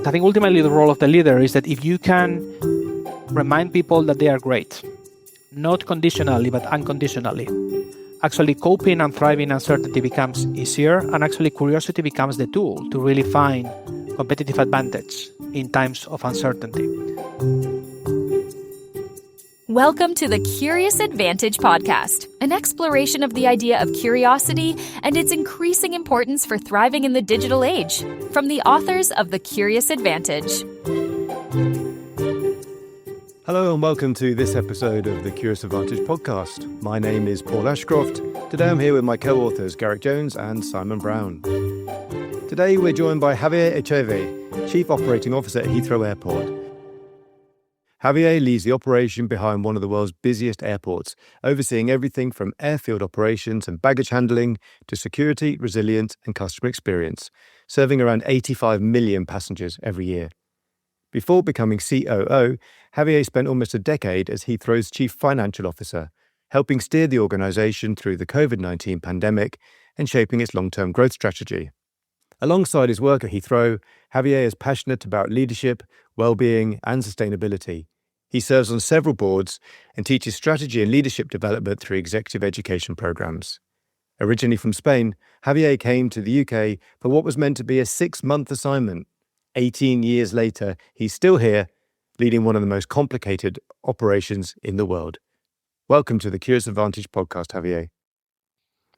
I think ultimately the role of the leader is that if you can remind people that they are great, not conditionally, but unconditionally, actually coping and thriving in uncertainty becomes easier, and actually curiosity becomes the tool to really find competitive advantage in times of uncertainty. Welcome to the Curious Advantage podcast, an exploration of the idea of curiosity and its increasing importance for thriving in the digital age, from the authors of The Curious Advantage. Hello and welcome to this episode of the Curious Advantage podcast. My name is Paul Ashcroft. Today I'm here with my co-authors Garrick Jones and Simon Brown. Today we're joined by Javier Echave, Chief Operating Officer at Heathrow Airport. Javier leads the operation behind one of the world's busiest airports, overseeing everything from airfield operations and baggage handling to security, resilience and customer experience, serving around 85 million passengers every year. Before becoming COO, Javier spent almost a decade as Heathrow's Chief Financial Officer, helping steer the organisation through the COVID-19 pandemic and shaping its long-term growth strategy. Alongside his work at Heathrow, Javier is passionate about leadership, well-being and sustainability. He serves on several boards and teaches strategy and leadership development through executive education programs. Originally from Spain, Javier came to the UK for what was meant to be a 6-month assignment. 18 years later, he's still here, leading one of the most complicated operations in the world. Welcome to the Curious Advantage podcast, Javier.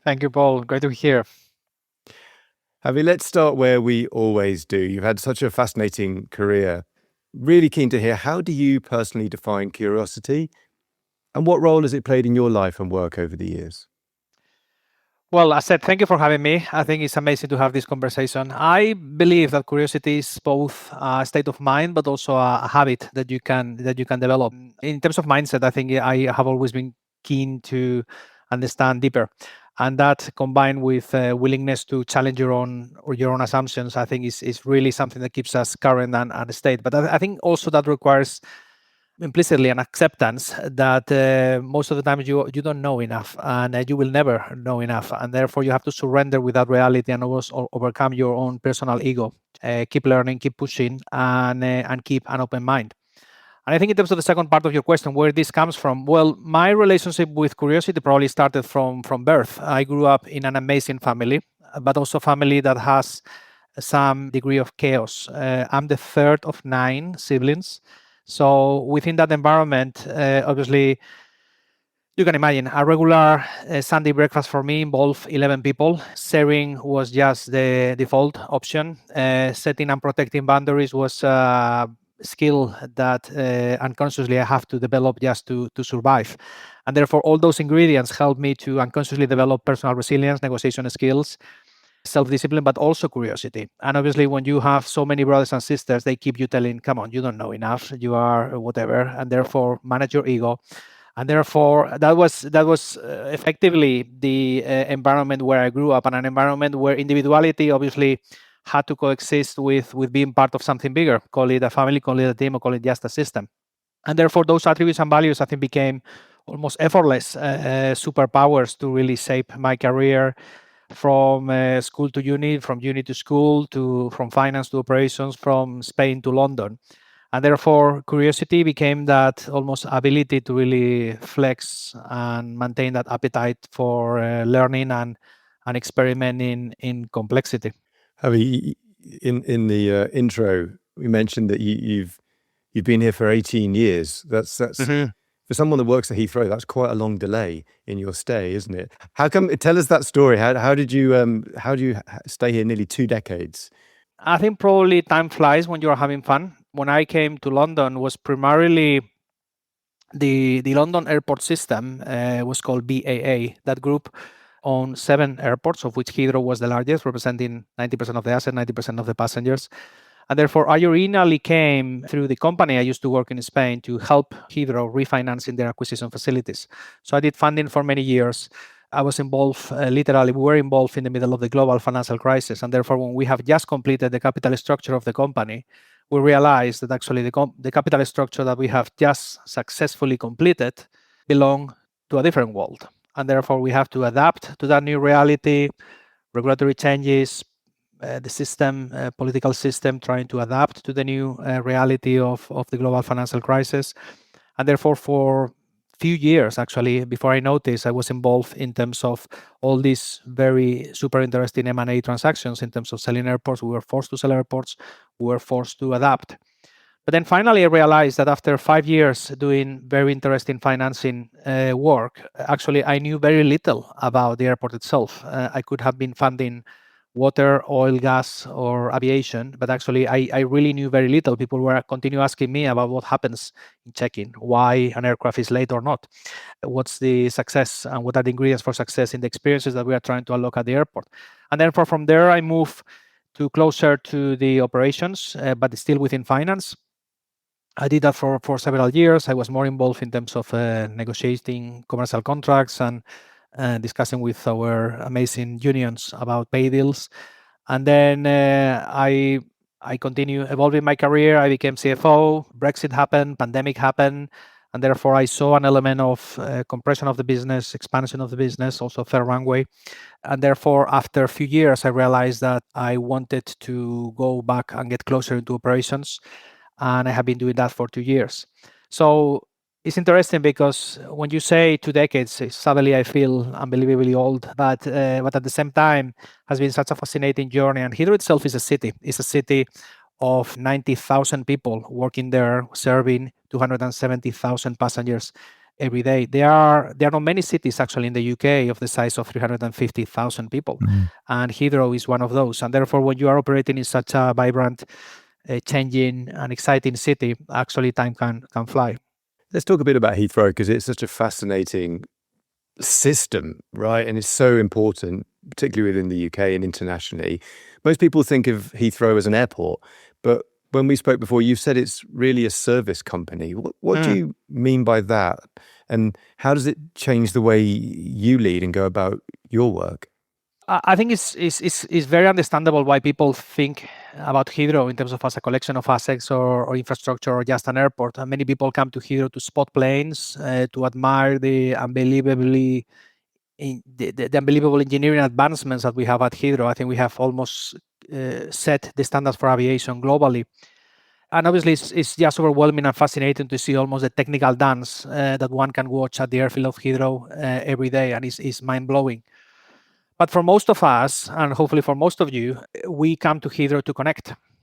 Thank you, Paul. Great to be here. Javier, let's start where we always do. You've had such a fascinating career. Really keen to hear, how do you personally define curiosity and what role has it played in your life and work over the years? Well, as I said, thank you for having me. I think it's amazing to have this conversation. I believe that curiosity is both a state of mind, but also a habit that you can develop. In terms of mindset, I think I have always been keen to understand deeper. And that combined with willingness to challenge your own assumptions, I think is really something that keeps us current and state. But I think also that requires implicitly an acceptance that most of the time you don't know enough, and you will never know enough, and therefore you have to surrender with that reality and overcome your own personal ego. Keep learning, keep pushing, and keep an open mind. And I think in terms of the second part of your question, where this comes from, well, my relationship with curiosity probably started from birth. I grew up in an amazing family, but also a family that has some degree of chaos. I'm the third of 9 siblings. So within that environment, obviously, you can imagine a regular Sunday breakfast for me involved 11 people. Sharing was just the default option. Setting and protecting boundaries was skill that unconsciously I have to develop just to survive. And therefore, all those ingredients help me to unconsciously develop personal resilience, negotiation skills, self-discipline, but also curiosity. And obviously, when you have so many brothers and sisters, they keep you telling, come on, you don't know enough, you are whatever, and therefore manage your ego. And therefore, that was effectively the environment where I grew up, and an environment where individuality obviously had to coexist with being part of something bigger, call it a family, call it a team, or call it just a system. And therefore, those attributes and values, I think, became almost effortless superpowers to really shape my career from school to uni, from uni to school, from finance to operations, from Spain to London. And therefore, curiosity became that almost ability to really flex and maintain that appetite for learning and experimenting in complexity. Javier, in the intro, we mentioned that you've been here for 18 years. That's Mm-hmm. For someone that works at Heathrow, that's quite a long delay in your stay, isn't it? How come? Tell us that story. How did you stay here nearly 2 decades? I think probably time flies when you're having fun. When I came to London, was primarily the London airport system was called BAA. That group owned 7 airports, of which Heathrow was the largest, representing 90% of the asset, 90% of the passengers. And therefore, I originally came through the company I used to work in Spain to help Heathrow refinancing their acquisition facilities. So I did funding for many years. I was involved, literally, we were involved in the middle of the global financial crisis. And therefore, when we have just completed the capital structure of the company, we realized that actually the capital structure that we have just successfully completed belonged to a different world. And therefore, we have to adapt to that new reality, regulatory changes, the system, political system, trying to adapt to the new reality of the global financial crisis. And therefore, for few years actually before I noticed, I was involved in terms of all these very super interesting M&A transactions in terms of selling airports. We were forced to sell airports. We were forced to adapt. But then finally, I realized that after 5 years doing very interesting financing work, actually, I knew very little about the airport itself. I could have been funding water, oil, gas, or aviation, but actually, I really knew very little. People were continue asking me about what happens in check-in, why an aircraft is late or not, what's the success, and what are the ingredients for success in the experiences that we are trying to unlock at the airport. And then from there, I moved to closer to the operations, but still within finance. I did that for several years. I was more involved in terms of negotiating commercial contracts and discussing with our amazing unions about pay deals. And then I continue evolving my career. I became CFO. Brexit happened, pandemic happened, and therefore I saw an element of compression of the business, expansion of the business, also fair runway. And therefore, after a few years, I realized that I wanted to go back and get closer into operations, and I have been doing that for 2 years. So it's interesting because when you say 2 decades, suddenly I feel unbelievably old. But at the same time, has been such a fascinating journey. And Heathrow itself is a city. It's a city of 90,000 people working there, serving 270,000 passengers every day. There are not many cities actually in the UK of the size of 350,000 people, and Heathrow is one of those. And therefore, when you are operating in such a vibrant, changing and exciting city, actually time can fly. Let's talk a bit about Heathrow because it's such a fascinating system, right? And it's so important, particularly within the UK and internationally. Most people think of Heathrow as an airport, but when we spoke before, you said it's really a service company. What do you mean by that? And how does it change the way you lead and go about your work? I think it's very understandable why people think about Heathrow in terms of as a collection of assets or infrastructure or just an airport. And many people come to Heathrow to spot planes, to admire the unbelievably the unbelievable engineering advancements that we have at Heathrow. I think we have almost set the standards for aviation globally. And obviously, it's just overwhelming and fascinating to see almost the technical dance that one can watch at the airfield of Heathrow every day, and it's mind-blowing. But for most of us, and hopefully for most of you, we come to Heathrow to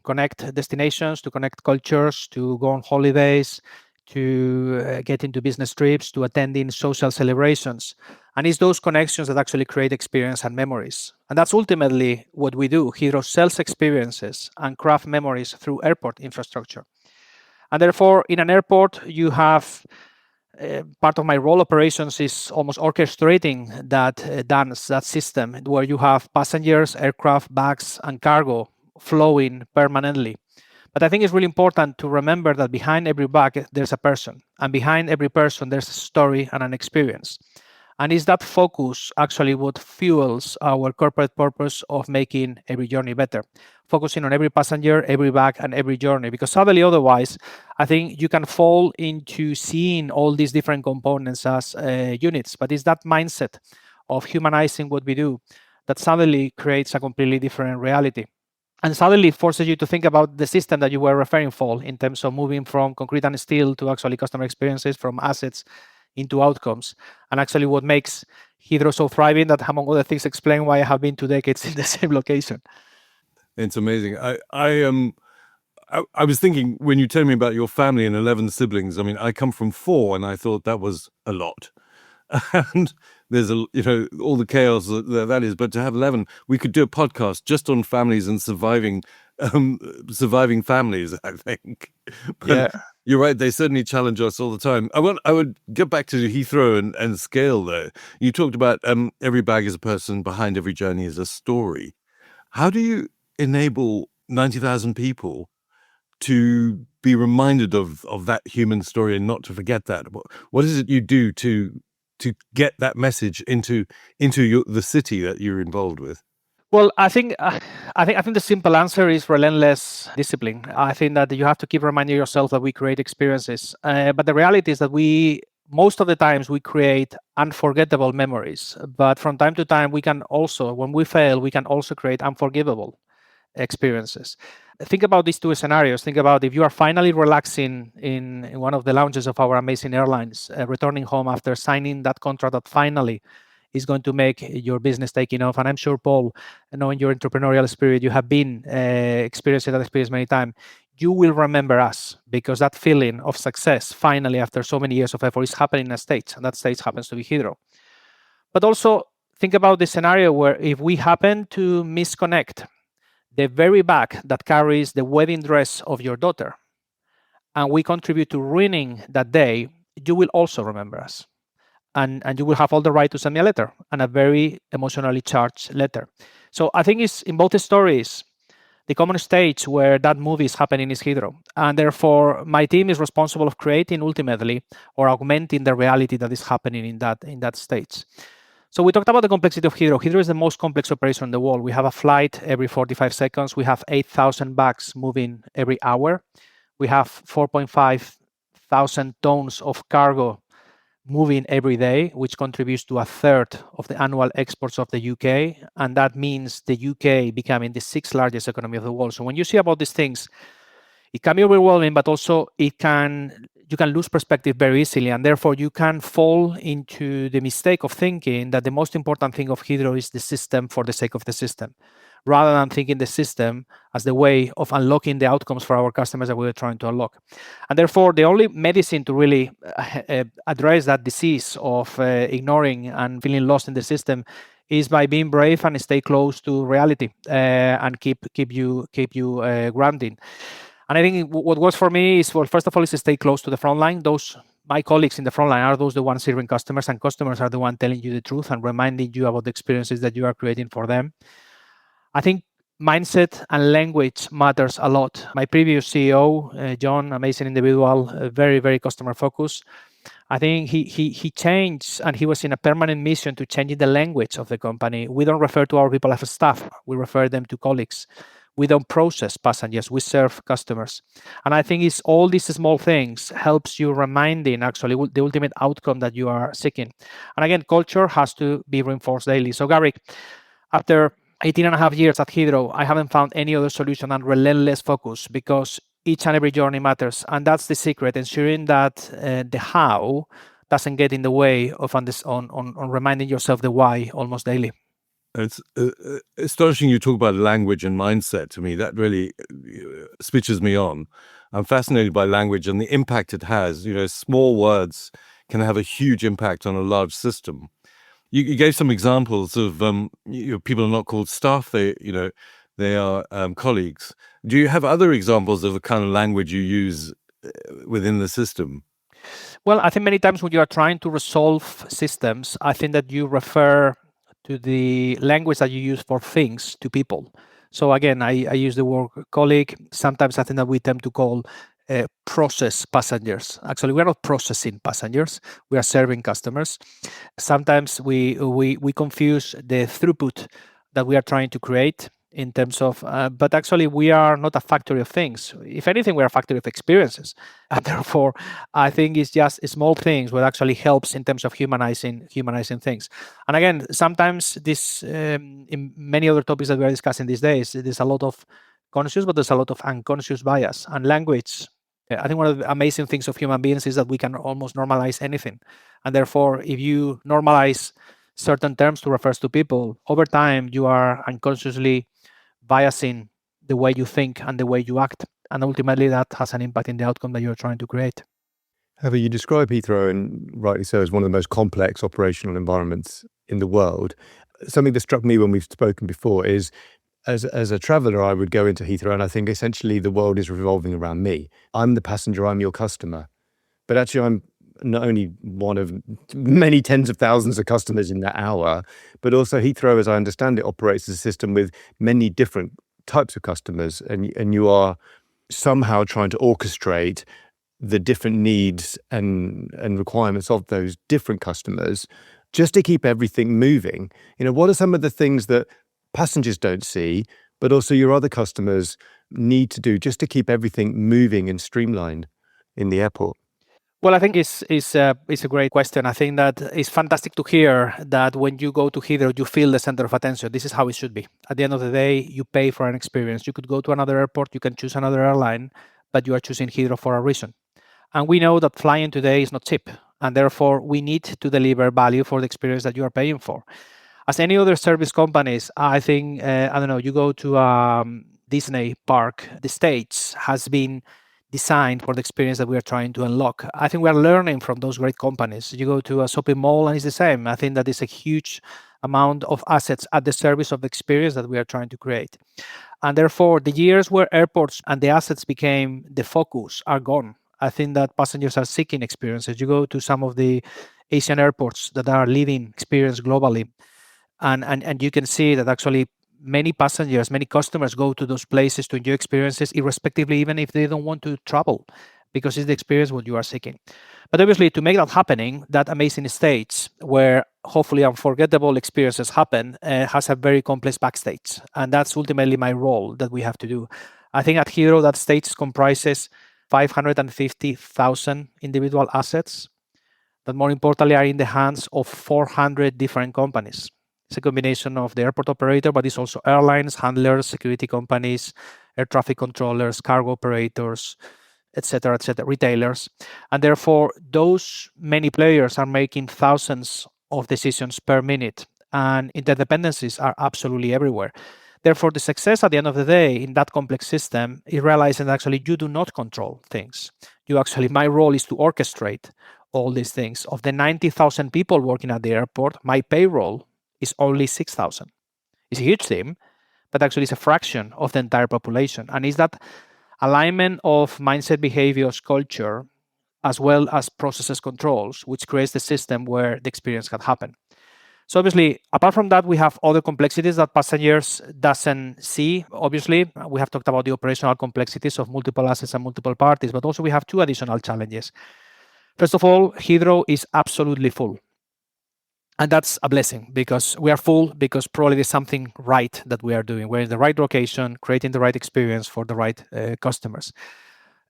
connect destinations, to connect cultures, to go on holidays, to get into business trips, to attending social celebrations. And it's those connections that actually create experience and memories. And that's ultimately what we do. Heathrow sells experiences and craft memories through airport infrastructure. And therefore, in an airport, you have part of my role operations is almost orchestrating that dance, that system, where you have passengers, aircraft, bags, and cargo flowing permanently. But I think it's really important to remember that behind every bag, there's a person. And behind every person, there's a story and an experience. And it's that focus actually what fuels our corporate purpose of making every journey better, focusing on every passenger, every bag, and every journey. Because suddenly, otherwise, I think you can fall into seeing all these different components as units. But it's that mindset of humanizing what we do that suddenly creates a completely different reality. And suddenly forces you to think about the system that you were referring for in terms of moving from concrete and steel to actually customer experiences, from assets into outcomes. And actually what makes Heathrow so thriving, that among other things explain why I have been 2 decades in the same location. It's amazing. I was thinking when you told me about your family and 11 siblings, I mean, I come from 4 and I thought that was a lot. And there's all the chaos that is, but to have 11, we could do a podcast just on families and surviving families, I think. But Yeah. You're right. They certainly challenge us all the time. I would get back to Heathrow and scale though. You talked about every bag is a person, behind every journey is a story. How do you enable 90,000 people to be reminded of that human story and not to forget that? What is it you do to get that message into the city that you're involved with? Well, I think the simple answer is relentless discipline. I think that you have to keep reminding yourself that we create experiences, but the reality is that most of the times we create unforgettable memories. But from time to time, we can also, when we fail, we can also create unforgivable experiences. Think about these two scenarios. Think about if you are finally relaxing in one of the lounges of our amazing airlines, returning home after signing that contract that finally is going to make your business taking off. And I'm sure, Paul, knowing your entrepreneurial spirit, you have been experiencing that experience many times. You will remember us because that feeling of success, finally, after so many years of effort, is happening in a stage, and that stage happens to be Heathrow. But also think about the scenario where if we happen to misconnect the very bag that carries the wedding dress of your daughter, and we contribute to ruining that day, you will also remember us. And you will have all the right to send me a letter, and a very emotionally charged letter. So I think it's in both stories, the common stage where that movie is happening is Heathrow. And therefore, my team is responsible of creating ultimately or augmenting the reality that is happening in that stage. So we talked about the complexity of Heathrow. Heathrow is the most complex operation in the world. We have a flight every 45 seconds. We have 8,000 bags moving every hour. We have 4.5 thousand tons of cargo moving every day, which contributes to a third of the annual exports of the UK. And that means the UK becoming the sixth largest economy of the world. So when you see about these things, it can be overwhelming, but also you can lose perspective very easily, and therefore you can fall into the mistake of thinking that the most important thing of Heathrow is the system for the sake of the system, rather than thinking the system as the way of unlocking the outcomes for our customers that we're trying to unlock. And therefore, the only medicine to really address that disease of ignoring and feeling lost in the system is by being brave and stay close to reality and keep you grounding. And I think what works for me is, well, first of all, is to stay close to the front line. My colleagues in the front line are the ones serving customers, and customers are the ones telling you the truth and reminding you about the experiences that you are creating for them. I think mindset and language matters a lot. My previous CEO, John, amazing individual, very, very customer focused. I think he changed, and he was in a permanent mission to changing the language of the company. We don't refer to our people as staff. We refer them to colleagues. We don't process passengers. We serve customers. And I think it's all these small things helps you reminding actually the ultimate outcome that you are seeking. And again, culture has to be reinforced daily. So Garrick, after 18 and a half years at Heathrow, I haven't found any other solution than relentless focus, because each and every journey matters. And that's the secret, ensuring that the how doesn't get in the way of on reminding yourself the why almost daily. It's astonishing you talk about language and mindset. To me, that really switches me on. I'm fascinated by language and the impact it has. Small words can have a huge impact on a large system. You gave some examples of people are not called staff; they are colleagues. Do you have other examples of the kind of language you use within the system? Well, I think many times when you are trying to resolve systems, I think that you refer to the language that you use for things to people. So again, I use the word colleague. Sometimes I think that we tend to call process passengers. Actually, we are not processing passengers. We are serving customers. Sometimes we confuse the throughput that we are trying to create in terms of, but actually we are not a factory of things. If anything, we're a factory of experiences. And therefore, I think it's just small things what actually helps in terms of humanizing things. And again, sometimes this, in many other topics that we are discussing these days, there's a lot of conscious, but there's a lot of unconscious bias. And language, I think one of the amazing things of human beings is that we can almost normalize anything. And therefore, if you normalize certain terms to refer to people, over time, you are unconsciously biasing the way you think and the way you act. And ultimately, that has an impact in the outcome that you're trying to create. Javier, you describe Heathrow, and rightly so, as one of the most complex operational environments in the world. Something that struck me when we've spoken before is, as a traveller, I would go into Heathrow and I think essentially the world is revolving around me. I'm the passenger, I'm your customer. But actually, I'm not only one of many tens of thousands of customers in that hour, but also Heathrow, as I understand it, operates as a system with many different types of customers, and you are somehow trying to orchestrate the different needs and requirements of those different customers just to keep everything moving. What are some of the things that passengers don't see, but also your other customers need to do just to keep everything moving and streamlined in the airport? Well, I think it's a great question. I think that it's fantastic to hear that when you go to Heathrow, you feel the center of attention. This is how it should be. At the end of the day, you pay for an experience. You could go to another airport, you can choose another airline, but you are choosing Heathrow for a reason. And we know that flying today is not cheap, and therefore we need to deliver value for the experience that you are paying for. As any other service companies, I think, I don't know, you go to Disney park, the stage has been designed for the experience that we are trying to unlock. I think we are learning from those great companies. You go to a shopping mall and it's the same. I think that is a huge amount of assets at the service of the experience that we are trying to create. And therefore, the years where airports and the assets became the focus are gone. I think that passengers are seeking experiences. You go to some of the Asian airports that are leading experience globally, and you can see that actually many passengers, many customers go to those places to enjoy experiences, irrespectively, even if they don't want to travel, because it's the experience what you are seeking. But obviously, to make that happening, that amazing stage where hopefully unforgettable experiences happen has a very complex backstage, and that's ultimately my role that we have to do. I think at Heathrow, that stage comprises 550,000 individual assets that, more importantly, are in the hands of 400 different companies. It's a combination of the airport operator, but it's also airlines, handlers, security companies, air traffic controllers, cargo operators, etc., retailers. And therefore, those many players are making thousands of decisions per minute, and interdependencies are absolutely everywhere. Therefore, the success at the end of the day in that complex system is realizing that actually you do not control things. My role is to orchestrate all these things. Of the 90,000 people working at the airport, my payroll is only 6,000. It's a huge team, but actually it's a fraction of the entire population. And it's that alignment of mindset, behaviors, culture, as well as processes controls, which creates the system where the experience can happen. So obviously, apart from that, we have other complexities that passengers doesn't see. Obviously, we have talked about the operational complexities of multiple assets and multiple parties, but also we have two additional challenges. First of all, Heathrow is absolutely full. And that's a blessing because we are full because probably there's something right that we are doing. We're in the right location, creating the right experience for the right customers.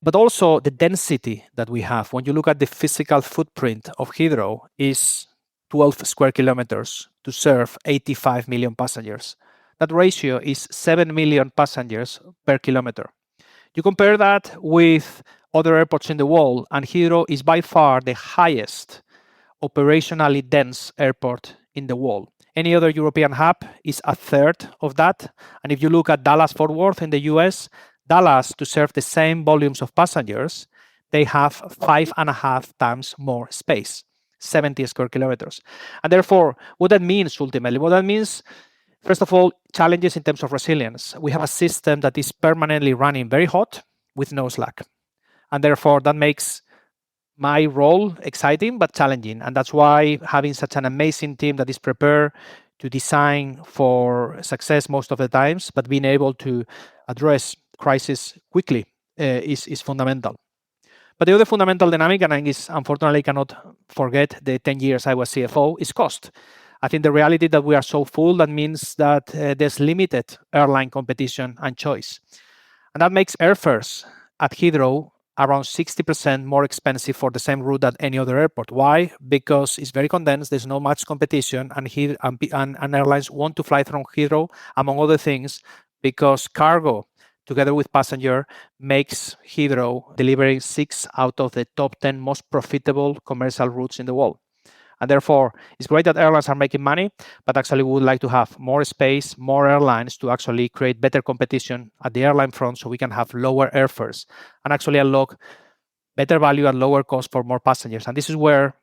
But also the density that we have. When you look at the physical footprint of Heathrow is 12 square kilometers to serve 85 million passengers. That ratio is 7 million passengers per kilometer. You compare that with other airports in the world, and Heathrow is by far the highest operationally dense airport in the world. Any other European hub is a third of that. And if you look at Dallas-Fort Worth in the US, Dallas, to serve the same volumes of passengers, they have 5.5 times more space, 70 square kilometers. And therefore, what that means ultimately, what that means, first of all, challenges in terms of resilience. We have a system that is permanently running very hot with no slack. And therefore, that makes my role exciting but challenging. And that's why having such an amazing team that is prepared to design for success most of the times, but being able to address crisis quickly is fundamental. But the other fundamental dynamic, and I unfortunately cannot forget the 10 years I was CFO, is cost. I think the reality that we are so full, that means that there's limited airline competition and choice. And that makes airfares at Heathrow around 60% more expensive for the same route at any other airport. Why? Because it's very condensed, there's not much competition, and airlines want to fly from Heathrow, among other things, because cargo, together with passenger, makes Heathrow delivering 6 out of the top 10 most profitable commercial routes in the world. And therefore, it's great that airlines are making money, but actually we would like to have more space, more airlines to actually create better competition at the airline front so we can have lower airfares and actually unlock better value at lower cost for more passengers. And this is where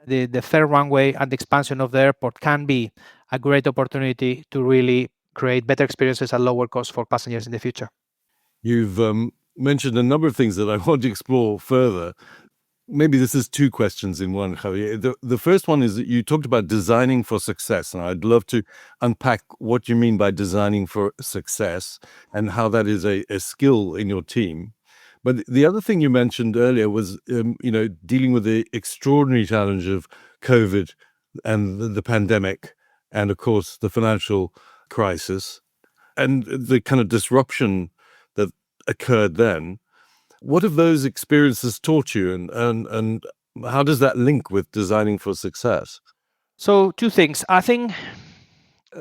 the third runway and the expansion of the airport can be a great opportunity to really create better experiences at lower cost for passengers in the future. You've mentioned a number of things that I want to explore further. Maybe this is two questions in one, Javier. The first one is that you talked about designing for success, and I'd love to unpack what you mean by designing for success and how that is a skill in your team. But the other thing you mentioned earlier was, dealing with the extraordinary challenge of COVID and the pandemic, and of course the financial crisis, and the kind of disruption that occurred then. What have those experiences taught you, and how does that link with designing for success? So two things. I think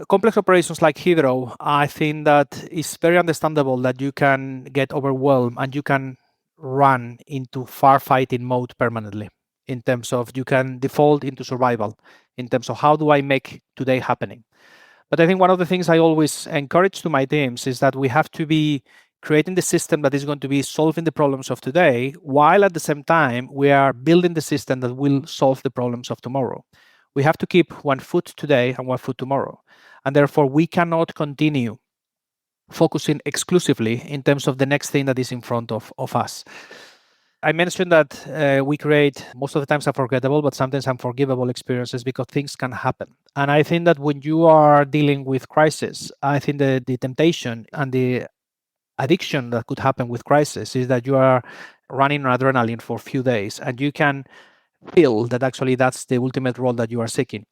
complex operations like Heathrow, I think that it's very understandable that you can get overwhelmed and you can run into firefighting mode permanently, in terms of you can default into survival, in terms of how do I make today happening. But I think one of the things I always encourage to my teams is that we have to be creating the system that is going to be solving the problems of today, while at the same time we are building the system that will solve the problems of tomorrow. We have to keep one foot today and one foot tomorrow. And therefore, we cannot continue focusing exclusively in terms of the next thing that is in front of us. I mentioned that we create most of the times unforgettable, but sometimes unforgivable experiences because things can happen. And I think that when you are dealing with crisis, I think the temptation and the addiction that could happen with crisis is that you are running on adrenaline for a few days and you can feel that actually that's the ultimate role that you are seeking.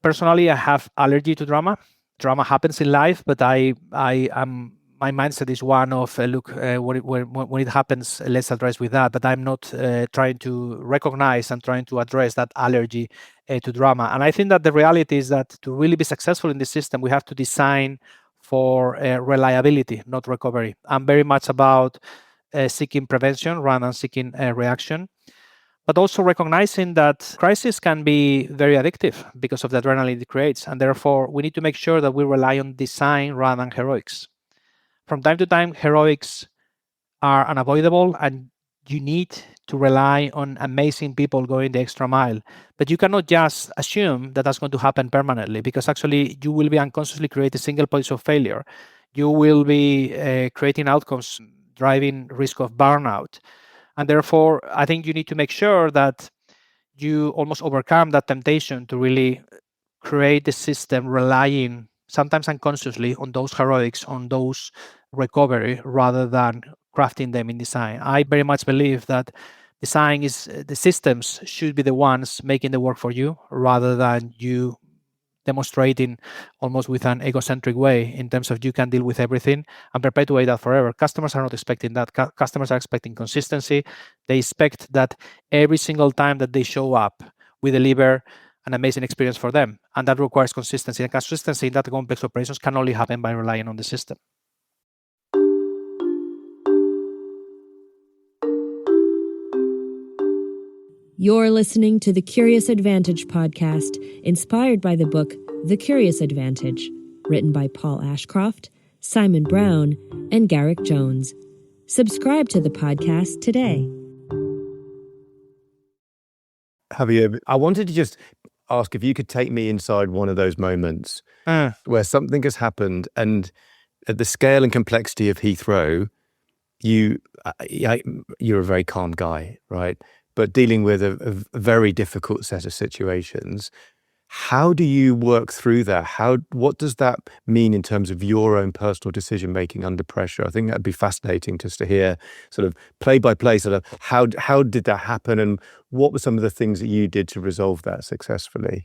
Personally, I have allergy to drama. Drama happens in life, but I am my mindset is one of when it happens, let's address with that. But I'm not trying to recognize and trying to address that allergy to drama. And I think that the reality is that to really be successful in this system, we have to design for reliability, not recovery. I'm very much about seeking prevention rather than seeking reaction, but also recognizing that crisis can be very addictive because of the adrenaline it creates. And therefore, we need to make sure that we rely on design rather than heroics. From time to time, heroics are unavoidable, and you need to rely on amazing people going the extra mile. But you cannot just assume that that's going to happen permanently, because actually you will be unconsciously creating single points of failure. You will be creating outcomes, driving risk of burnout. And therefore, I think you need to make sure that you almost overcome that temptation to really create the system relying sometimes unconsciously on those heroics, on those recovery, rather than crafting them in design. I very much believe that design is the systems should be the ones making the work for you, rather than you demonstrating almost with an egocentric way in terms of you can deal with everything and perpetuate that forever. Customers are not expecting that. Customers are expecting consistency. They expect that every single time that they show up, we deliver an amazing experience for them. And that requires consistency. And consistency in that complex operations can only happen by relying on the system. You're listening to the Curious Advantage podcast, inspired by the book The Curious Advantage, written by Paul Ashcroft, Simon Brown, and Garrick Jones. Subscribe to the podcast today. Javier, I wanted to just ask if you could take me inside one of those moments where something has happened, and at the scale and complexity of Heathrow, you're a very calm guy, right? But dealing with a very difficult set of situations. How do you work through that? What does that mean in terms of your own personal decision making under pressure? I think that'd be fascinating just to hear sort of play by play, sort of how did that happen, and what were some of the things that you did to resolve that successfully?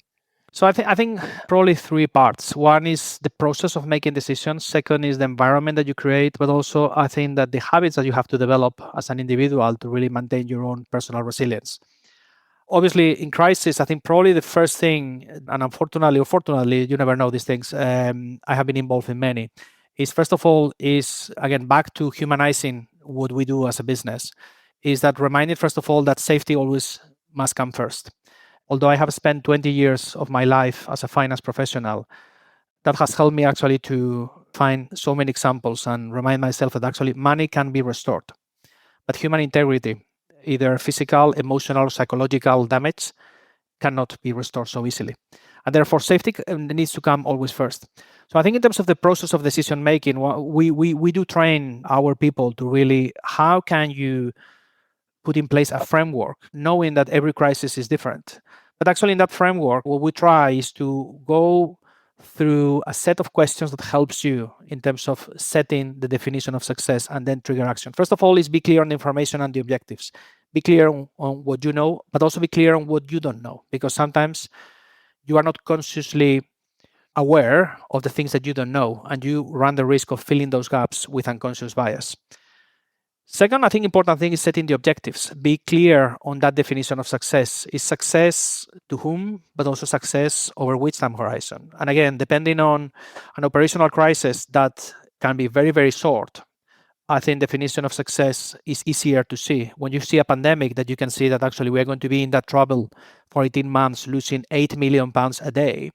So I think probably three parts. One is the process of making decisions. Second is the environment that you create, but also I think that the habits that you have to develop as an individual to really maintain your own personal resilience. Obviously, in crisis, I think probably the first thing, and unfortunately or fortunately, you never know these things, I have been involved in many, is first of all, is again, back to humanizing what we do as a business, is that reminding, first of all, that safety always must come first. Although I have spent 20 years of my life as a finance professional, that has helped me actually to find so many examples and remind myself that actually money can be restored. But human integrity, either physical, emotional, or psychological damage, cannot be restored so easily. And therefore, safety needs to come always first. So I think in terms of the process of decision making, we do train our people to really, how can you put in place a framework, knowing that every crisis is different. But actually in that framework, what we try is to go through a set of questions that helps you in terms of setting the definition of success and then trigger action. First of all is be clear on the information and the objectives. Be clear on what you know, but also be clear on what you don't know, because sometimes you are not consciously aware of the things that you don't know, and you run the risk of filling those gaps with unconscious bias. Second, I think important thing is setting the objectives. Be clear on that definition of success. Is success to whom, but also success over which time horizon? And again, depending on an operational crisis that can be very, very short, I think definition of success is easier to see. When you see a pandemic, that you can see that actually we are going to be in that trouble for 18 months, losing £8 million a day.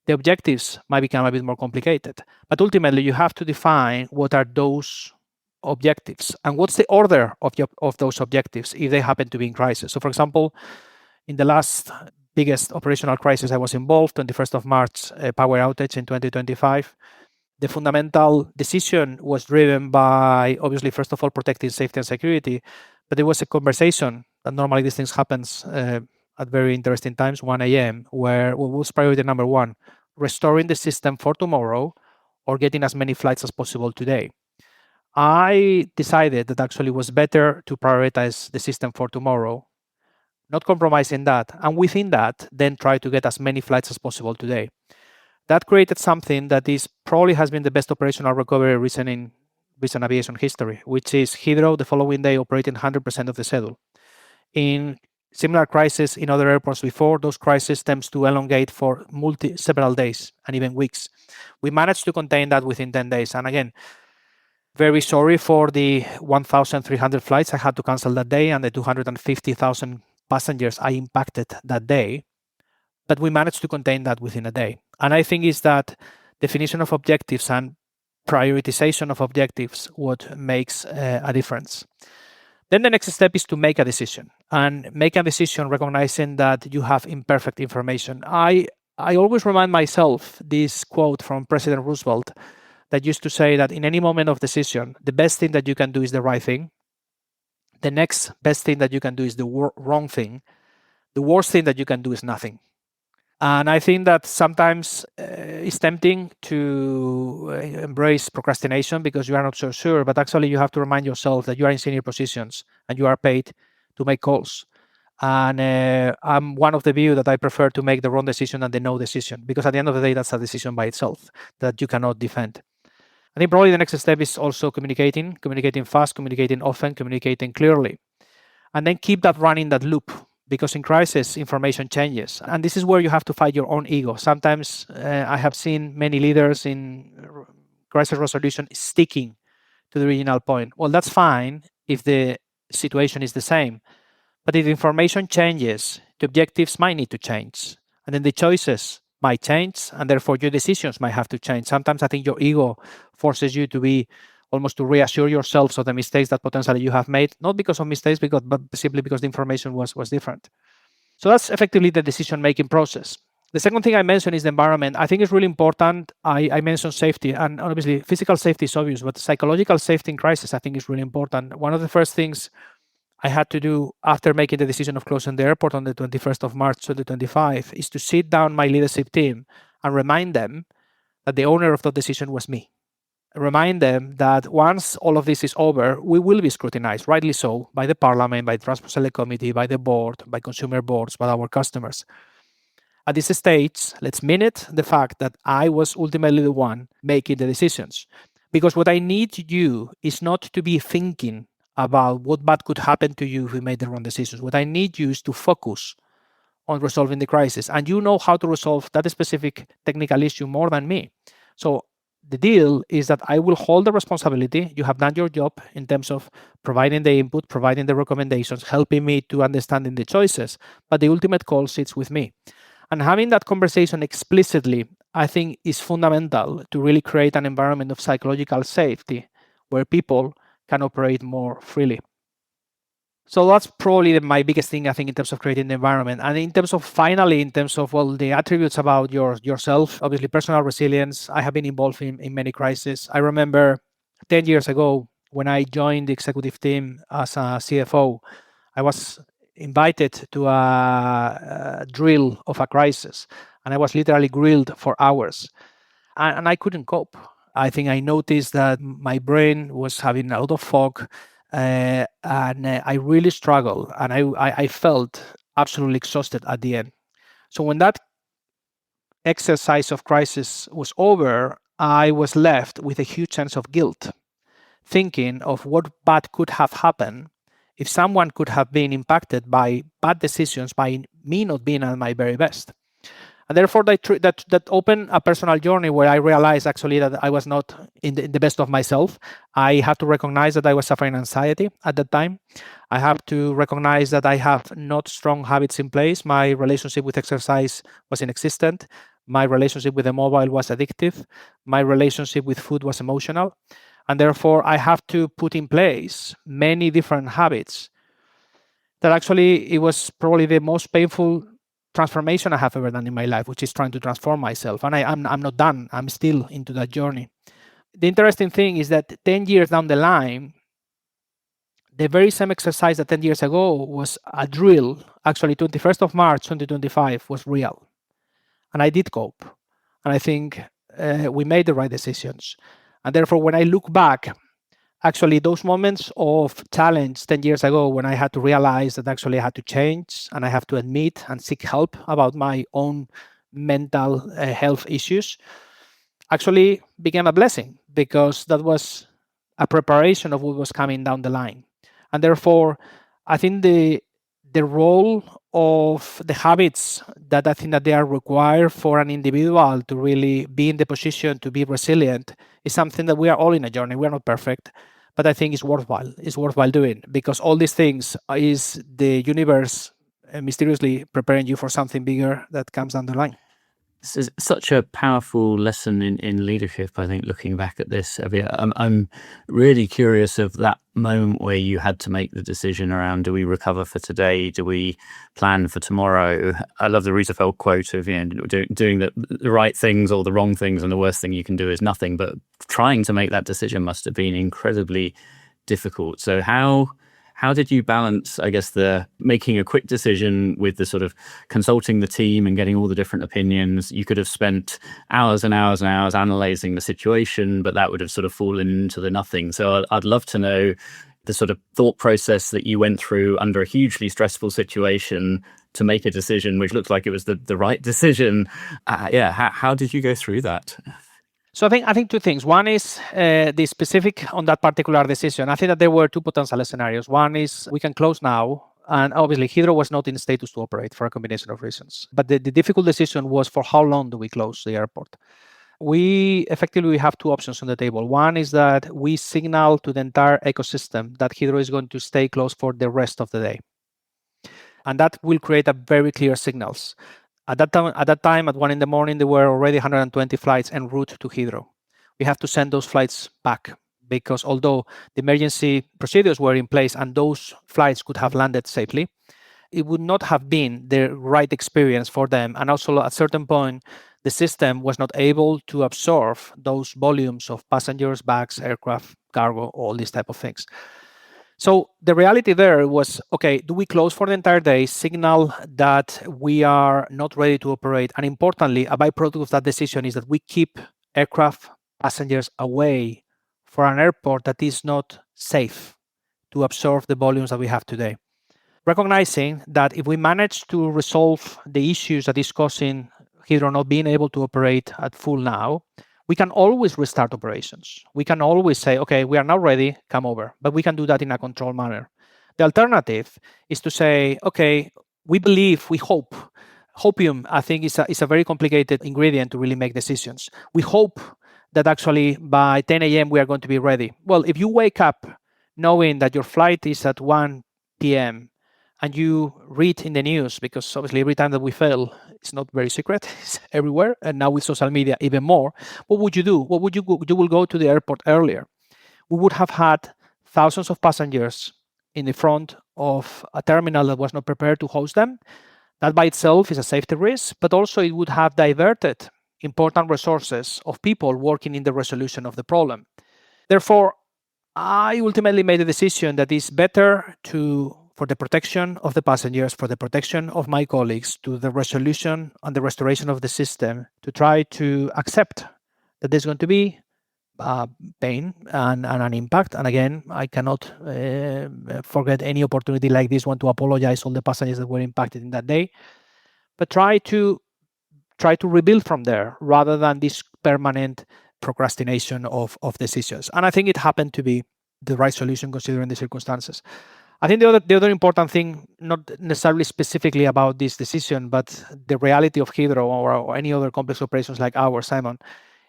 The objectives might become a bit more complicated. But ultimately, you have to define what are those objectives and what's the order of those objectives if they happen to be in crisis. So, for example, in the last biggest operational crisis I was involved, 21st of March, power outage in 2025, the fundamental decision was driven by, obviously, first of all, protecting safety and security, but there was a conversation, and normally these things happens at very interesting times, 1 a.m., where what was priority number one? Restoring the system for tomorrow or getting as many flights as possible today. I decided that actually was better to prioritize the system for tomorrow, not compromising that, and within that, then try to get as many flights as possible today. That created something that is probably has been the best operational recovery recent in recent aviation history, which is Heathrow the following day operating 100% of the schedule. In similar crises in other airports before, those crises tends to elongate for several days and even weeks. We managed to contain that within 10 days. And again, very sorry for the 1,300 flights I had to cancel that day and the 250,000 passengers I impacted that day. But we managed to contain that within a day. And I think is that definition of objectives and prioritization of objectives what makes a difference. Then the next step is to make a decision, and make a decision recognizing that you have imperfect information. I always remind myself this quote from President Roosevelt that used to say that in any moment of decision, the best thing that you can do is the right thing. The next best thing that you can do is the wrong thing. The worst thing that you can do is nothing. And I think that sometimes it's tempting to embrace procrastination because you are not so sure, but actually you have to remind yourself that you are in senior positions and you are paid to make calls. And I'm one of the view that I prefer to make the wrong decision than the no decision, because at the end of the day, that's a decision by itself that you cannot defend. I think probably the next step is also communicating fast, communicating often, communicating clearly, and then keep that running, that loop. Because in crisis, information changes. And this is where you have to fight your own ego. Sometimes I have seen many leaders in crisis resolution sticking to the original point. Well, that's fine if the situation is the same. But if information changes, the objectives might need to change. And then the choices might change, and therefore your decisions might have to change. Sometimes I think your ego forces you to be almost to reassure yourselves of the mistakes that potentially you have made, not because of mistakes, but simply because the information was different. So that's effectively the decision-making process. The second thing I mentioned is the environment. I think it's really important. I mentioned safety, and obviously physical safety is obvious, but psychological safety in crisis I think is really important. One of the first things I had to do after making the decision of closing the airport on the 21st of March 2025 is to sit down my leadership team and remind them that the owner of the decision was me. Remind them that once all of this is over, we will be scrutinized, rightly so, by the Parliament, by the Transport Select Committee, by the board, by consumer boards, by our customers. At this stage, let's minute the fact that I was ultimately the one making the decisions. Because what I need you is not to be thinking about what bad could happen to you if we made the wrong decisions. What I need you is to focus on resolving the crisis. And you know how to resolve that specific technical issue more than me. So the deal is that I will hold the responsibility. You have done your job in terms of providing the input, providing the recommendations, helping me to understanding the choices, but the ultimate call sits with me. And having that conversation explicitly, I think, is fundamental to really create an environment of psychological safety where people can operate more freely. So that's probably my biggest thing, I think, in terms of creating the environment. And in terms of the attributes about yourself, obviously personal resilience. I have been involved in many crises. I remember 10 years ago when I joined the executive team as a CFO, I was invited to a drill of a crisis, and I was literally grilled for hours, and I couldn't cope. I think I noticed that my brain was having a lot of fog, and I really struggled, and I felt absolutely exhausted at the end. So when that exercise of crisis was over, I was left with a huge sense of guilt thinking of what bad could have happened if someone could have been impacted by bad decisions by me not being at my very best. And therefore, that opened a personal journey where I realized actually that I was not in the best of myself. I had to recognize that I was suffering anxiety at that time. I have to recognize that I have not strong habits in place. My relationship with exercise was inexistent. My relationship with the mobile was addictive. My relationship with food was emotional. And therefore, I have to put in place many different habits that actually it was probably the most painful transformation I have ever done in my life, which is trying to transform myself. And I'm not done. I'm still into that journey. The interesting thing is that 10 years down the line, the very same exercise that 10 years ago was a drill, actually 21st of March 2025 was real. And I did cope. And I think we made the right decisions. And therefore, when I look back, actually those moments of challenge 10 years ago when I had to realize that actually I had to change and I have to admit and seek help about my own mental health issues actually became a blessing, because that was a preparation of what was coming down the line. And therefore, I think the role of the habits that I think that they are required for an individual to really be in the position to be resilient is something that we are all in a journey. We are not perfect, but I think it's worthwhile. It's worthwhile doing, because all these things is the universe mysteriously preparing you for something bigger that comes down the line. This is such a powerful lesson in leadership, I think, looking back at this. I'm really curious of that moment where you had to make the decision around, do we recover for today? Do we plan for tomorrow? I love the Roosevelt quote of, doing the right things or the wrong things, and the worst thing you can do is nothing. But trying to make that decision must have been incredibly difficult. So how did you balance, I guess, the making a quick decision with the sort of consulting the team and getting all the different opinions? You could have spent hours and hours and hours analyzing the situation, but that would have sort of fallen into the nothing. So I'd love to know the sort of thought process that you went through under a hugely stressful situation to make a decision, which looked like it was the right decision. How did you go through that? So I think two things. One is the specific on that particular decision. I think that there were two potential scenarios. One is we can close now, and obviously Heathrow was not in status to operate for a combination of reasons. But the difficult decision was, for how long do we close the airport? We effectively have two options on the table. One is that we signal to the entire ecosystem that Heathrow is going to stay closed for the rest of the day. And that will create a very clear signals. At that time, at 1 a.m, there were already 120 flights en route to Heathrow. We have to send those flights back, because although the emergency procedures were in place and those flights could have landed safely, it would not have been the right experience for them. And also at a certain point, the system was not able to absorb those volumes of passengers, bags, aircraft, cargo, all these type of things. So the reality there was, okay, do we close for the entire day, signal that we are not ready to operate? And importantly, a byproduct of that decision is that we keep aircraft passengers away for an airport that is not safe to absorb the volumes that we have today. Recognizing that if we manage to resolve the issues that is causing Heathrow not being able to operate at full now, we can always restart operations. We can always say, okay, we are now ready, come over. But we can do that in a controlled manner. The alternative is to say, okay, we believe, we hope. Hopium, I think, is a very complicated ingredient to really make decisions. We hope that actually by 10 a.m. we are going to be ready. Well, if you wake up knowing that your flight is at 1 p.m., and you read in the news, because obviously every time that we fail, it's not very secret, it's everywhere, and now with social media even more, what would you do? What would you go? You will go to the airport earlier. We would have had thousands of passengers in the front of a terminal that was not prepared to host them. That by itself is a safety risk, but also it would have diverted important resources of people working in the resolution of the problem. Therefore, I ultimately made a decision that it's better for the protection of the passengers, for the protection of my colleagues, to the resolution and the restoration of the system, to try to accept that there's going to be pain and an impact. And again, I cannot forget any opportunity like this one to apologize all the passengers that were impacted in that day, but try to rebuild from there rather than this permanent procrastination of decisions. And I think it happened to be the right solution considering the circumstances. I think the other important thing, not necessarily specifically about this decision, but the reality of Heathrow or any other complex operations like ours, Simon,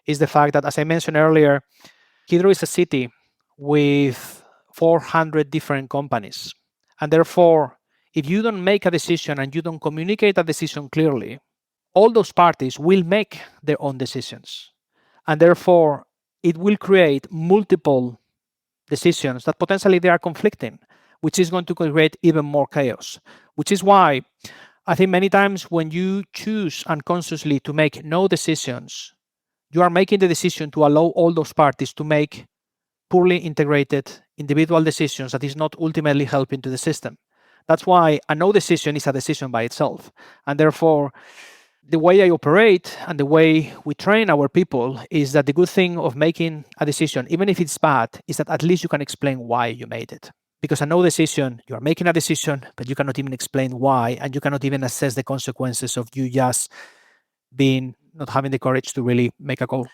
is the fact that, as I mentioned earlier, Heathrow is a city with 400 different companies. And therefore, if you don't make a decision and you don't communicate a decision clearly, all those parties will make their own decisions. And therefore, it will create multiple decisions that potentially they are conflicting, which is going to create even more chaos. Which is why I think many times when you choose unconsciously to make no decisions, you are making the decision to allow all those parties to make poorly integrated individual decisions that is not ultimately helping to the system. That's why a no decision is a decision by itself. And therefore, the way I operate and the way we train our people is that the good thing of making a decision, even if it's bad, is that at least you can explain why you made it. Because a no decision, you are making a decision, but you cannot even explain why, and you cannot even assess the consequences of you just not having the courage to really make a call.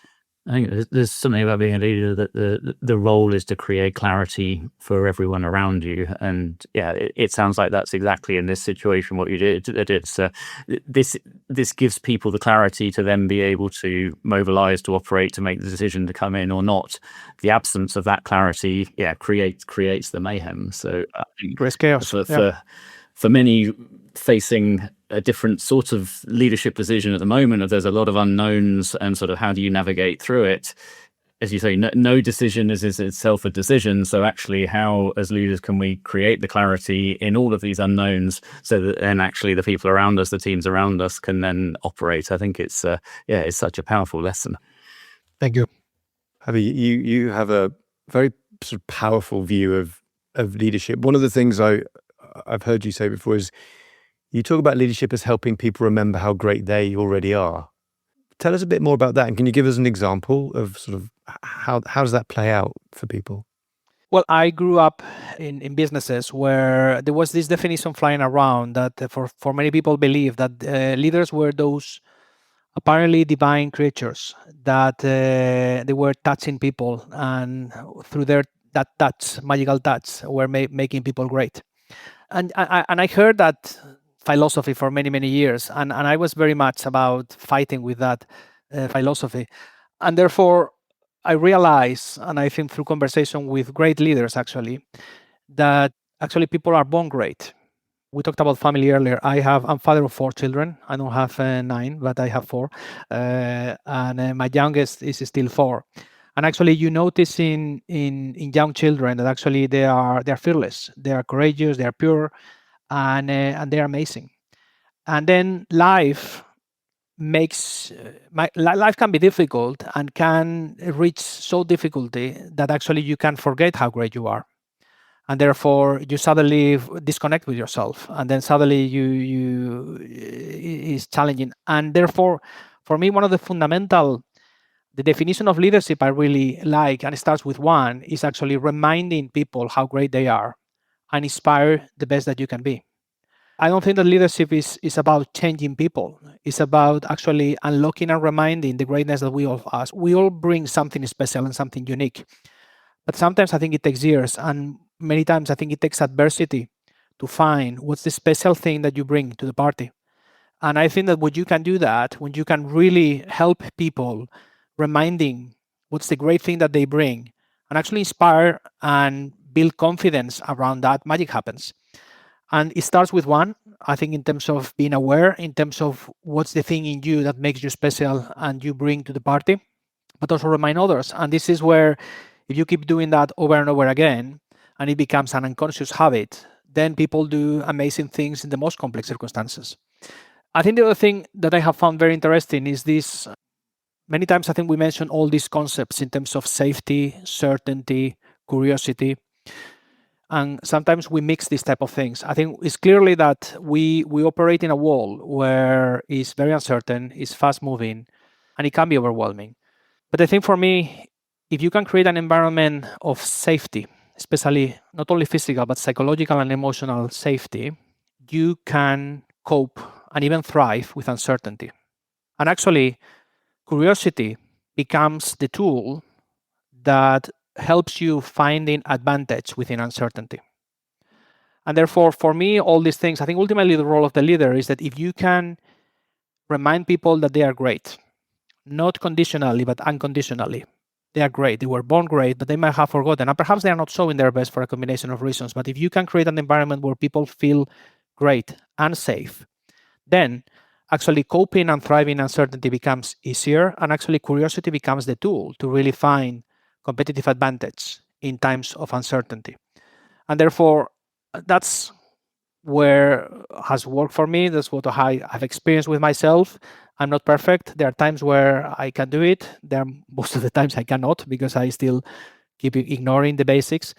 I think there's something about being a leader that the role is to create clarity for everyone around you, and it sounds like that's exactly in this situation what you did. That it's this gives people the clarity to then be able to mobilize, to operate, to make the decision to come in or not. The absence of that clarity, creates the mayhem. So creates chaos. For many facing a different sort of leadership position at the moment, there's a lot of unknowns and sort of how do you navigate through it? As you say, no decision is itself a decision. So actually, how as leaders can we create the clarity in all of these unknowns so that then actually the people around us, the teams around us can then operate? I think it's such a powerful lesson. Thank you. Javi, you have a very sort of powerful view of leadership. One of the things I've heard you say before is you talk about leadership as helping people remember how great they already are. Tell us a bit more about that, and can you give us an example of sort of how does that play out for people? Well, I grew up in businesses where there was this definition flying around that for many people believe that leaders were those apparently divine creatures that they were touching people, and through that touch, magical touch, were making people great. And I heard that philosophy for many years, and I was very much about fighting with that philosophy. And therefore, I realized, and I think through conversation with great leaders actually, that actually people are born great. We talked about family earlier. I'm father of 4 children. I don't have 9, but I have 4, and my youngest is still 4. And actually, you notice in young children that actually they are fearless, they are courageous, they are pure, and they are amazing. And then life life can be difficult and can reach so difficulty that actually you can forget how great you are, and therefore you suddenly disconnect with yourself, and then suddenly you is challenging. And therefore, for me, one of the definition of leadership I really like, and it starts with one, is actually reminding people how great they are and inspire the best that you can be. I don't think that leadership is about changing people. It's about actually unlocking and reminding the greatness that we all bring something special and something unique. But sometimes I think it takes years, and many times I think it takes adversity to find what's the special thing that you bring to the party. And I think that when you can do that, when you can really help people, reminding what's the great thing that they bring, and actually inspire and build confidence around that, magic happens. And it starts with one, I think, in terms of being aware, in terms of what's the thing in you that makes you special and you bring to the party, but also remind others. And this is where, if you keep doing that over and over again, and it becomes an unconscious habit, then people do amazing things in the most complex circumstances. I think the other thing that I have found very interesting is this. Many times I think we mention all these concepts in terms of safety, certainty, curiosity, and sometimes we mix these type of things. I think it's clearly that we operate in a world where it's very uncertain, it's fast moving, and it can be overwhelming. But I think for me, if you can create an environment of safety, especially not only physical, but psychological and emotional safety, you can cope and even thrive with uncertainty. And actually, curiosity becomes the tool that helps you finding advantage within uncertainty. And therefore, for me, all these things, I think ultimately the role of the leader is that if you can remind people that they are great, not conditionally, but unconditionally. They are great. They were born great, but they might have forgotten. And perhaps they are not showing their best for a combination of reasons. But if you can create an environment where people feel great and safe, then actually coping and thriving uncertainty becomes easier. And actually curiosity becomes the tool to really find competitive advantage in times of uncertainty. And therefore, that's where has worked for me. That's what I've experienced with myself. I'm not perfect. There are times where I can do it. There are most of the times I cannot because I still keep ignoring the basics.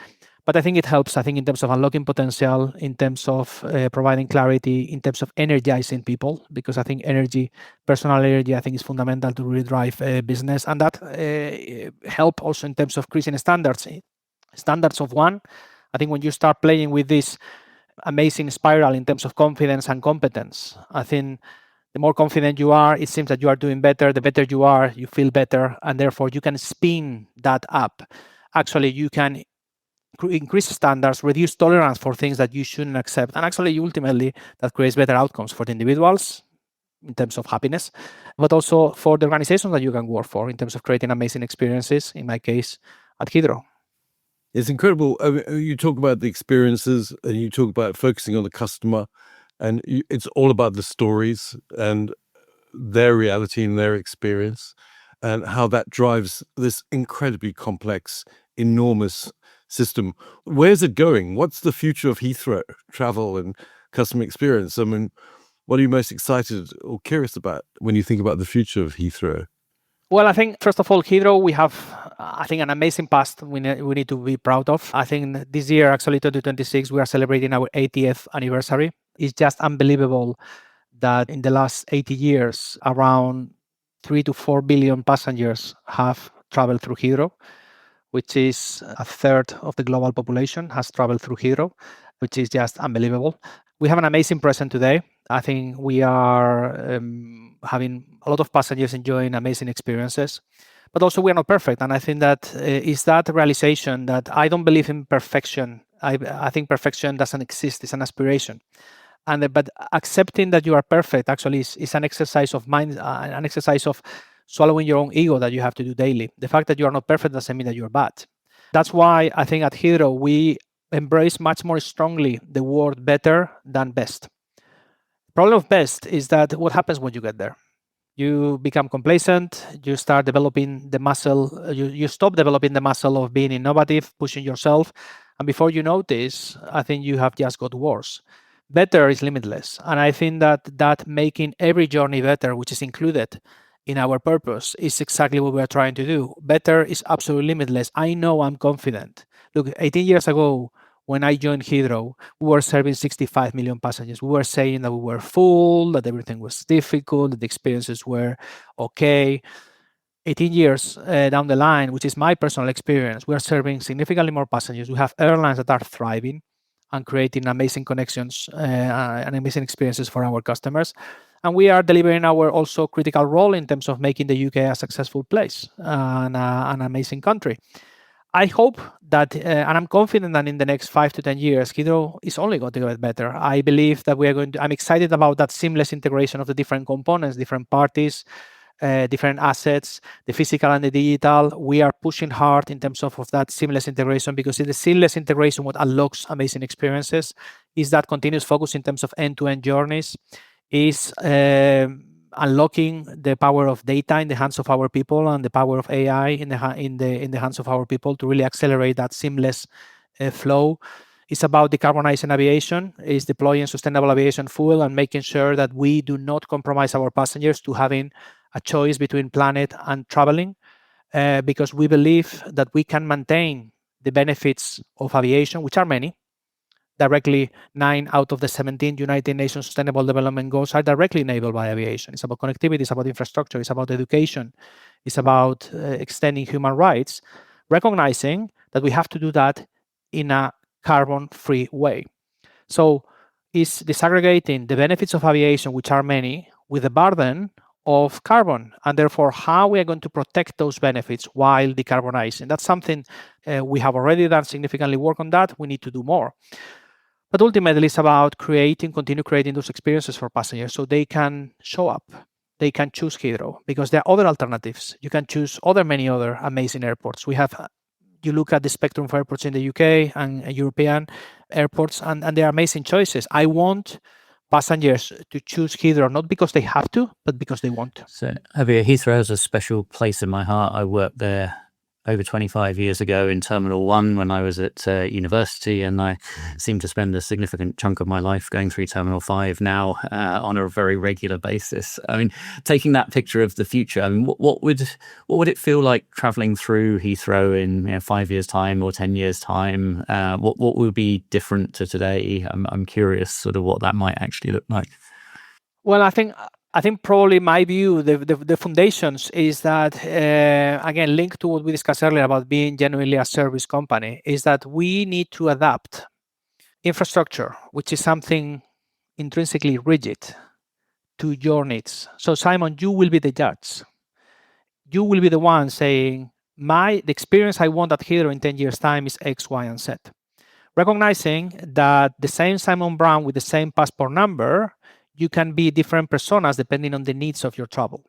But I think it helps. I think in terms of unlocking potential, in terms of providing clarity, in terms of energizing people, because I think energy, personal energy, I think is fundamental to really drive business. And that help also in terms of increasing standards. Standards of one. I think when you start playing with this amazing spiral in terms of confidence and competence, I think the more confident you are, it seems that you are doing better. The better you are, you feel better, and therefore you can spin that up. Actually, you can increase standards, reduce tolerance for things that you shouldn't accept, and actually ultimately that creates better outcomes for the individuals in terms of happiness, but also for the organizations that you can work for in terms of creating amazing experiences, in my case at Heathrow. It's incredible. I mean, you talk about the experiences and you talk about focusing on the customer, and it's all about the stories and their reality and their experience, and how that drives this incredibly complex, enormous system. Where's it going? What's the future of Heathrow travel and customer experience? I mean, what are you most excited or curious about when you think about the future of Heathrow? Well, I think, first of all, Heathrow, we have, I think, an amazing past we need to be proud of. I think this year, actually 2026, we are celebrating our 80th anniversary. It's just unbelievable that in the last 80 years, around 3 to 4 billion passengers have traveled through Heathrow, which is a third of the global population has traveled through Heathrow, which is just unbelievable. We have an amazing present today. I think we are having a lot of passengers enjoying amazing experiences, but also we are not perfect. And I think that is that realization that I don't believe in perfection. I think perfection doesn't exist. It's an aspiration. But accepting that you are perfect actually is an exercise of mind, an exercise of swallowing your own ego that you have to do daily. The fact that you are not perfect doesn't mean that you're bad. That's why I think at Heathrow we embrace much more strongly the word better than best. The problem of best is that what happens when you get there? You become complacent, you start developing the muscle, you stop developing the muscle of being innovative, pushing yourself, and before you notice, I think you have just got worse. Better is limitless, and I think that making every journey better, which is included in our purpose, is exactly what we are trying to do. Better is absolutely limitless. I know, I'm confident. Look, 18 years ago, when I joined Heathrow, we were serving 65 million passengers. We were saying that we were full, that everything was difficult, that the experiences were okay. 18 years down the line, which is my personal experience, we are serving significantly more passengers. We have airlines that are thriving and creating amazing connections and amazing experiences for our customers. And we are delivering our also critical role in terms of making the UK a successful place and an amazing country. I hope that, and I'm confident that in the next 5 to 10 years, Heathrow is only going to get better. I believe that I'm excited about that seamless integration of the different components, different parties, different assets, the physical and the digital. We are pushing hard in terms of that seamless integration, because in the seamless integration, what unlocks amazing experiences is that continuous focus in terms of end-to-end journeys, is unlocking the power of data in the hands of our people and the power of AI in the hands of our people to really accelerate that seamless flow. It's about decarbonizing aviation, is deploying sustainable aviation fuel and making sure that we do not compromise our passengers to having a choice between planet and traveling, because we believe that we can maintain the benefits of aviation, which are many. Directly, 9 out of the 17 United Nations Sustainable Development Goals are directly enabled by aviation. It's about connectivity, it's about infrastructure, it's about education, it's about extending human rights, recognizing that we have to do that in a carbon-free way. So it's disaggregating the benefits of aviation, which are many, with the burden of carbon, and therefore how we are going to protect those benefits while decarbonizing. That's something we have already done significantly work on that. We need to do more. But ultimately, it's about continue creating those experiences for passengers so they can show up. They can choose Heathrow because there are other alternatives. You can choose many other amazing airports. You look at the spectrum of airports in the UK and European airports, and they are amazing choices. I want passengers to choose Heathrow, not because they have to, but because they want to. So, Javier, Heathrow has a special place in my heart. I worked there over 25 years ago in Terminal 1 when I was at university, and I seem to spend a significant chunk of my life going through Terminal 5 now on a very regular basis. I mean, taking that picture of the future, I mean, what would it feel like traveling through Heathrow in 5 years' time or 10 years' time? What would be different to today? I'm curious sort of what that might actually look like. Well, I think probably my view, the foundations is that, again, linked to what we discussed earlier about being genuinely a service company, is that we need to adapt infrastructure, which is something intrinsically rigid, to your needs. So Simon, you will be the judge. You will be the one saying, the experience I want at Heathrow in 10 years' time is X, Y, and Z. Recognizing that the same Simon Brown with the same passport number, you can be different personas depending on the needs of your travel.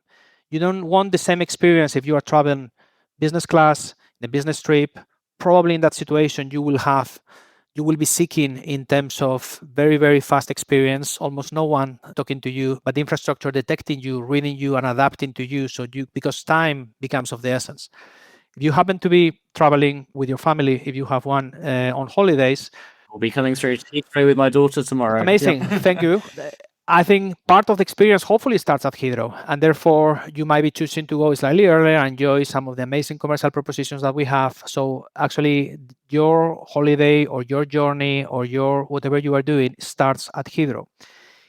You don't want the same experience if you are traveling business class, the business trip. Probably in that situation, you will be seeking in terms of very, very fast experience, almost no one talking to you, but the infrastructure detecting you, reading you, and adapting to you. Because time becomes of the essence. If you happen to be traveling with your family, if you have one on holidays, I'll be coming through to Heathrow with my daughter tomorrow. Amazing. Yep. Thank you. I think part of the experience hopefully starts at Heathrow, and therefore you might be choosing to go slightly earlier and enjoy some of the amazing commercial propositions that we have. So actually your holiday or your journey or your whatever you are doing starts at Heathrow.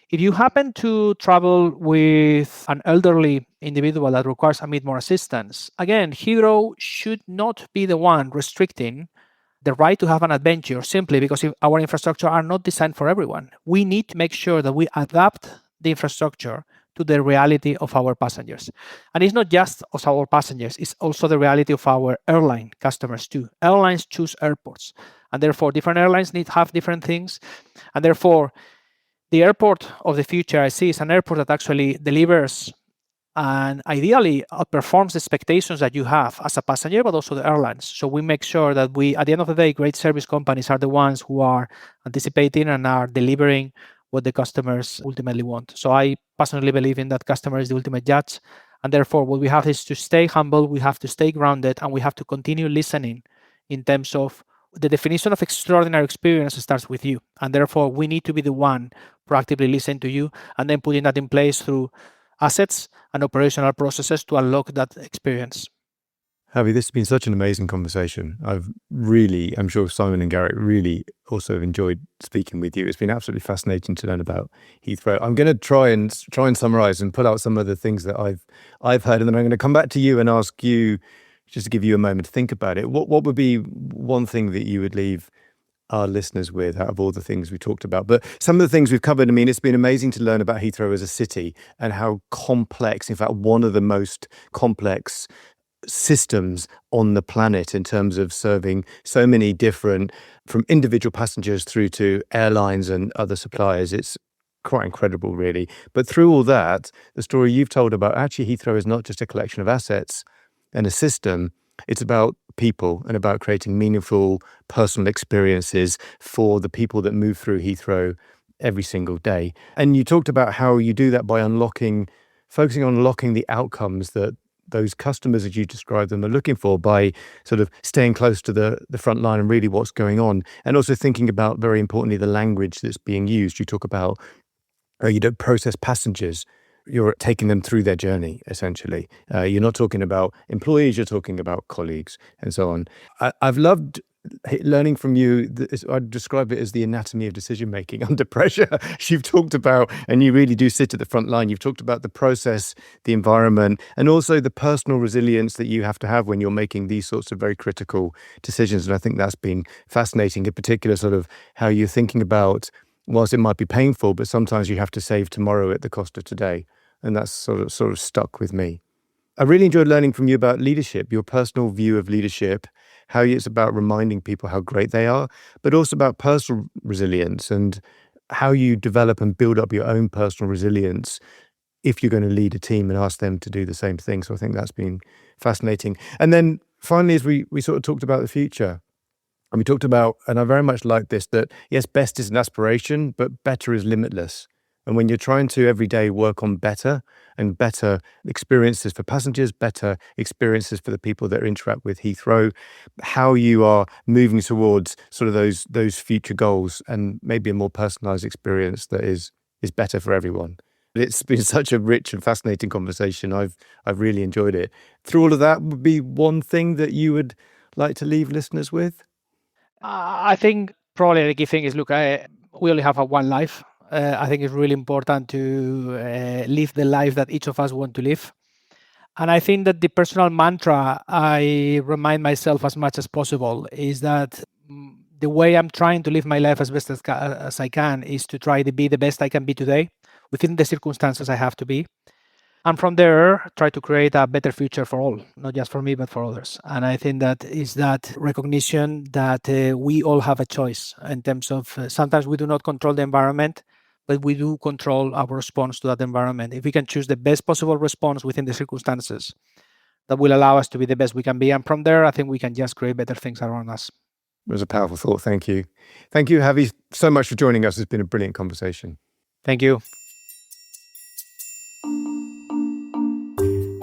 If you happen to travel with an elderly individual that requires a bit more assistance, again, Heathrow should not be the one restricting the right to have an adventure simply because our infrastructure are not designed for everyone. We need to make sure that we adapt the infrastructure to the reality of our passengers. And it's not just of our passengers, it's also the reality of our airline customers too. Airlines choose airports, and therefore different airlines need to have different things. And therefore, the airport of the future I see is an airport that actually delivers and ideally outperforms the expectations that you have as a passenger, but also the airlines. So we make sure that at the end of the day, great service companies are the ones who are anticipating and are delivering what the customers ultimately want. So I personally believe in that customer is the ultimate judge. And therefore, what we have is to stay humble, we have to stay grounded, and we have to continue listening in terms of the definition of extraordinary experience starts with you. And therefore, we need to be the one proactively listening to you and then putting that in place through assets and operational processes to unlock that experience. Javi, this has been such an amazing conversation. I'm sure Simon and Garrick really also enjoyed speaking with you. It's been absolutely fascinating to learn about Heathrow. I'm going to try and summarize and pull out some of the things that I've heard, and then I'm going to come back to you and ask you, just to give you a moment to think about it. What would be one thing that you would leave our listeners with out of all the things we talked about? But some of the things we've covered, I mean, it's been amazing to learn about Heathrow as a city and how complex, in fact, one of the most complex systems on the planet in terms of serving so many different, from individual passengers through to airlines and other suppliers. It's quite incredible, really. But through all that, the story you've told about actually Heathrow is not just a collection of assets and a system. It's about people and about creating meaningful personal experiences for the people that move through Heathrow every single day. And you talked about how you do that by focusing on unlocking the outcomes that those customers, as you describe them, are looking for, by sort of staying close to the front line and really what's going on. And also thinking about, very importantly, the language that's being used. You talk about you don't process passengers. You're taking them through their journey, essentially. You're not talking about employees, you're talking about colleagues and so on. I've loved learning from you. I'd describe it as the anatomy of decision-making under pressure. You've talked about, and you really do sit at the front line, you've talked about the process, the environment, and also the personal resilience that you have to have when you're making these sorts of very critical decisions. And I think that's been fascinating, in particular, sort of how you're thinking about, whilst it might be painful, but sometimes you have to save tomorrow at the cost of today. And that's sort of stuck with me. I really enjoyed learning from you about leadership, your personal view of leadership, how it's about reminding people how great they are, but also about personal resilience and how you develop and build up your own personal resilience if you're going to lead a team and ask them to do the same thing. So I think that's been fascinating. And then finally, as we sort of talked about the future, and we talked about, and I very much like this, that yes, best is an aspiration, but better is limitless. And when you're trying to every day work on better and better experiences for passengers, better experiences for the people that interact with Heathrow, how you are moving towards sort of those future goals and maybe a more personalized experience that is better for everyone. It's been such a rich and fascinating conversation. I've really enjoyed it. Through all of that, would be one thing that you would like to leave listeners with? I think probably the key thing is, look, we only have one life. I think it's really important to live the life that each of us want to live. And I think that the personal mantra I remind myself as much as possible is that the way I'm trying to live my life as best as I can is to try to be the best I can be today within the circumstances I have to be. And from there, try to create a better future for all, not just for me, but for others. And I think that is that recognition that we all have a choice in terms of sometimes we do not control the environment, but we do control our response to that environment. If we can choose the best possible response within the circumstances, that will allow us to be the best we can be. And from there, I think we can just create better things around us. It was a powerful thought. Thank you. Thank you, Javi, so much for joining us. It's been a brilliant conversation. Thank you.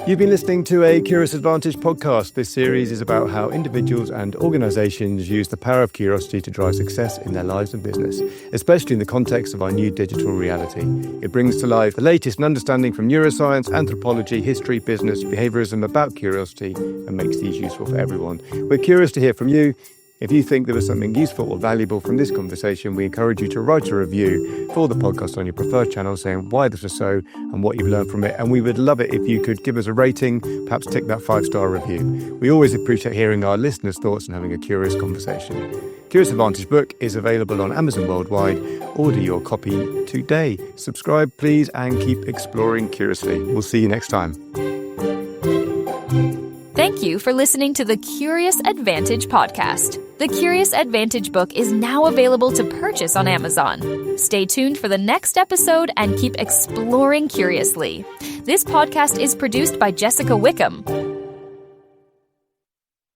You've been listening to a Curious Advantage podcast. This series is about how individuals and organizations use the power of curiosity to drive success in their lives and business, especially in the context of our new digital reality. It brings to life the latest in understanding from neuroscience, anthropology, history, business, behaviorism about curiosity and makes these useful for everyone. We're curious to hear from you. If you think there was something useful or valuable from this conversation, we encourage you to write a review for the podcast on your preferred channel saying why this was so and what you've learned from it. And we would love it if you could give us a rating, perhaps tick that 5-star review. We always appreciate hearing our listeners' thoughts and having a curious conversation. Curious Advantage book is available on Amazon worldwide. Order your copy today. Subscribe, please, and keep exploring curiously. We'll see you next time. Thank you for listening to the Curious Advantage podcast. The Curious Advantage book is now available to purchase on Amazon. Stay tuned for the next episode and keep exploring curiously. This podcast is produced by Jessica Wickham.